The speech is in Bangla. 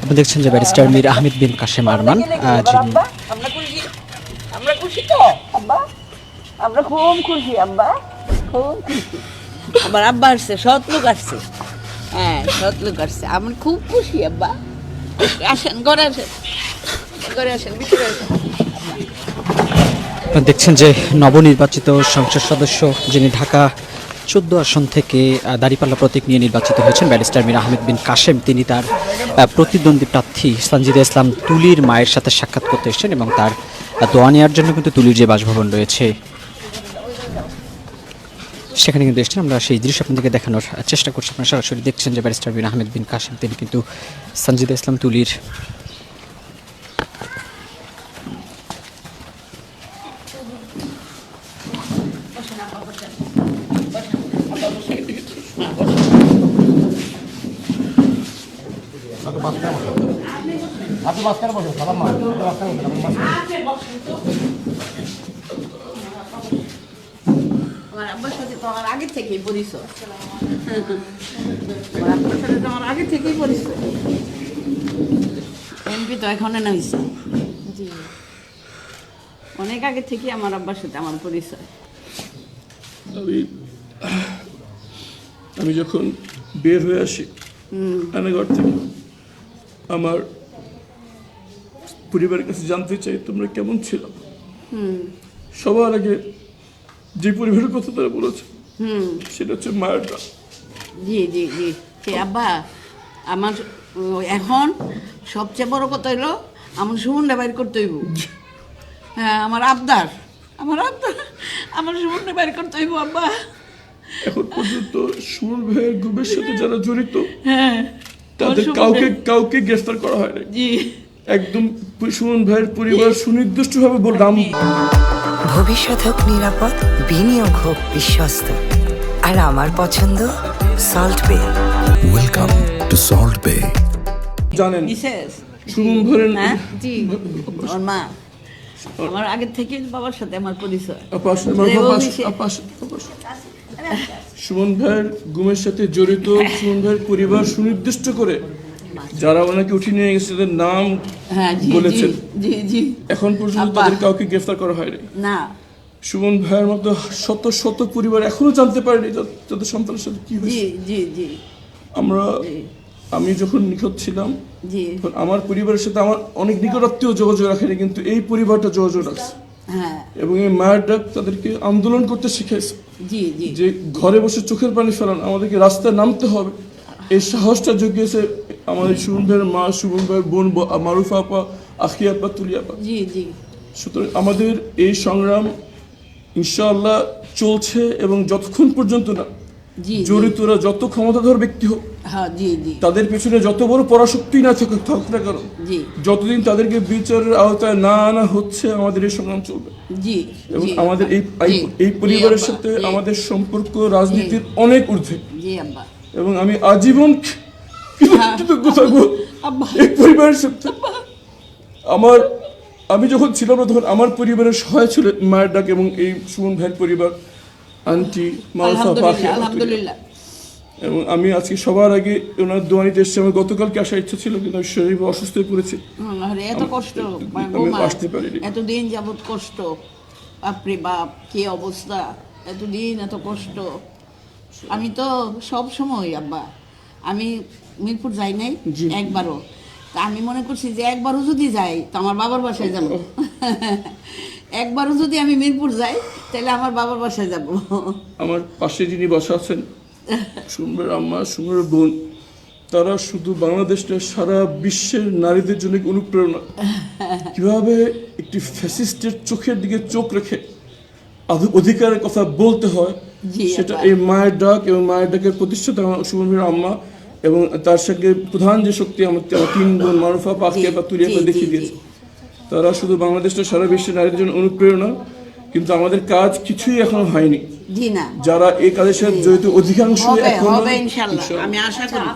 আপনি দেখছেন যে ব্যারিস্টার মীর আহমেদ বিন কাশেম আরমান, যিনি আমরা খুশি তো আব্বা, আমরা খুব খুশি আব্বা, খুব খুশি। আমার আব্বা আসছে, সৎ লোক আসছে, হ্যাঁ সৎ লোক আসছে, আমি খুব খুশি আব্বা। আসেন ঘরে, আসেন ঘরে, আসেন ভিতরে আসেন। আপনারা দেখছেন যে নবনির্বাচিত সংসদ সদস্য যিনি ঢাকা 14 আসন থেকে দাঁড়িপাল্লা প্রতীক নিয়ে নির্বাচিত হয়েছেন ব্যারিস্টার মীর আহমেদ বিন কাশেম, তিনি তার প্রতিদ্বন্দ্বী প্রার্থী সানজিদা ইসলাম তুলির মায়ের সাথে সাক্ষাৎ করতে এসেছেন এবং তার দোয়া নেওয়ার জন্য কিন্তু তুলির যে বাসভবন রয়েছে সেখানে কিন্তু এসেছেন। আমরা সেই দৃশ্য আপনাদেরকে দেখানোর চেষ্টা করছি। আপনারা সরাসরি দেখছেন যে ব্যারিস্টার মীর আহমেদ বিন কাশেম তিনি কিন্তু সানজিদা ইসলাম তুলির আমার আব্বার সাথে তো আমার আগে থেকেই পরিচয়, আমার আব্বার সাথে তো আমার আগে থেকেই পরিচয়। এমপি তো এখন না হয়েছে, জি অনেক আগে থেকে আমার আব্বার সাথে আমার পরিচয়। আমি যখন বের হয়ে আসি রান্নাঘর থেকে, আমার পরিবারের কাছে জানতে চাই তোমরা কেমন ছিল। সবার আগে যে পরিবারের কথা তারা বলেছে সেটা হচ্ছে মায়ের ডাক। জি জি জি সে আব্বা, আমার এখন সবচেয়ে বড় কথা হলো আমার সুমনটা বাইর করতে হইব। হ্যাঁ আমার আবদার, আমার আবদার, আমার সুমনটা বাইর করতে হইব আব্বা। এখন পর্যন্ত সুমন ভাইয়ের গুমের সাথে যারা জড়িত হ্যাঁ তাদের কাউকে গ্রেফতার করা হয় না। জি একদম সুমন ভাইয়ের পরিবার সুনির্দিষ্টভাবে বললাম ভবিষ্যৎ হোক নিরাপদ, বিনিয়োগ হোক বিশ্বস্ত, আর আমার পছন্দ সল্ট বে। ওয়েলকাম টু সল্ট বে। জানেন মিসেস সুমন ভাইয়ের হ্যাঁ জি ওর মা, আমার আগের থেকে বাবার সাথে আমার পরিচয়। সুমন ভাইয়ের গুমের সাথে জড়িত সুমন ভাইয়ের পরিবার সুনির্দিষ্ট করে যারা ওনাকে উঠিয়ে নিয়ে গেছে তাদের নাম হ্যাঁ জি বলেছেন। জি জি এখন পর্যন্ত তাদের কাউকে গ্রেফতার করা হয়নি। না সুমন ভাইয়ের মতো শত শত পরিবার এখনো জানতে পারেনি তাদের সন্তানের সাথে কি হয়েছে। জি জি জি আমি যখন নিখোঁজ ছিলাম জি তখন আমার পরিবারের সাথে আমার অনেক নিকটাত্মীয় যোগাযোগ রাখেনি, কিন্তু এই পরিবারটা যোগাযোগ রাখছে হ্যাঁ এবং এই মায়ের ডাক তাদেরকে আন্দোলন করতে শিখেছে। জি জি যে ঘরে বসে চোখের পানি ফেলান, আমাদেরকে রাস্তায় নামতে হবে, এই সাহসটা জুগিয়েছে আমাদের সুমন ভাইয়ের মা, সুমন ভাইয়ের বোন মারুফা আপা, আখি আপা, তুলি আপা। জি জি সুতরাং আমাদের এই সংগ্রাম ইনশাআল্লাহ চলছে এবং যতক্ষণ পর্যন্ত না জি জড়িতরা যত ক্ষমতাধর ব্যক্তি হোক হ্যাঁ জি জি তাদের পেছনে যত বড় পরাশক্তি না থাকুক না কেন, জি যতদিন তাদেরকে বিচারের আওতায় না আনা হচ্ছে আমাদের এই সংগ্রাম চলবে। জি এবং জি আমাদের জি, এই পরিবারের জি, সাথে জি, আমাদের সম্পর্ক রাজনীতির অনেক ঊর্ধ্বে জি আব্বা এবং আমি আজীবন কৃতজ্ঞ থাকবো আব্বা এই পরিবারের সাথে। আমি যখন ছিলাম না তখন আমার পরিবারের সহায় ছিল মায়ের ডাক এবং এই সুমন ভাইয়ের পরিবার, আন্টি, মালসা, পাখি, আলহামদুলিল্লাহ। এবং আমি আজকে সবার আগে ওনার দোয়া নিতে এসেছি। আমার গতকালকে আসার ইচ্ছা ছিল কিন্তু আমি শরীর অসুস্থ হয়ে পড়েছি, আরে এত কষ্ট, আমি আসতে পারিনি। এতদিন যাবত কষ্ট, বাপরে বাপ কি অবস্থা, এতদিন এত কষ্ট। আমি তো সব সময় আব্বা, আমি মিরপুর যাই নাই একবারও, তা আমি মনে করছি যে একবারও যদি যাই তো আমার বাবার বাসায় যাব। একবারও যদি আমি মিরপুর যাই তাহলে আমার বাবার বাসায় যাব। আমার পাশে যিনি বসা আছেন সুমনের আম্মা, সুমনের বোন, তারা শুধু বাংলাদেশটা সারা বিশ্বের নারীদের জন্য অনুপ্রেরণা। কিভাবে একটি ফ্যাসিস্টের চোখের দিকে চোখ রেখে অধিকারের কথা বলতে হয় সেটা এই মায়ের ডাক এবং মায়ের ডাকের প্রতিষ্ঠাতা সুমনের আম্মা এবং তার সঙ্গে প্রধান যে শক্তি আমার 3 বোন মারুফা, পাখিয়া বা তুলিয়া দেখিয়ে দিয়েছে। তারা শুধু বাংলাদেশটা সারা বিশ্বের নারীদের জন্য অনুপ্রেরণা, কিন্তু আমাদের কাজ কিছুই এখনো হয়নি। জি না, যারা এই কাজের সাথে জড়িত অধিকাংশ হবে ইনশাআল্লাহ, আমি আশা করি।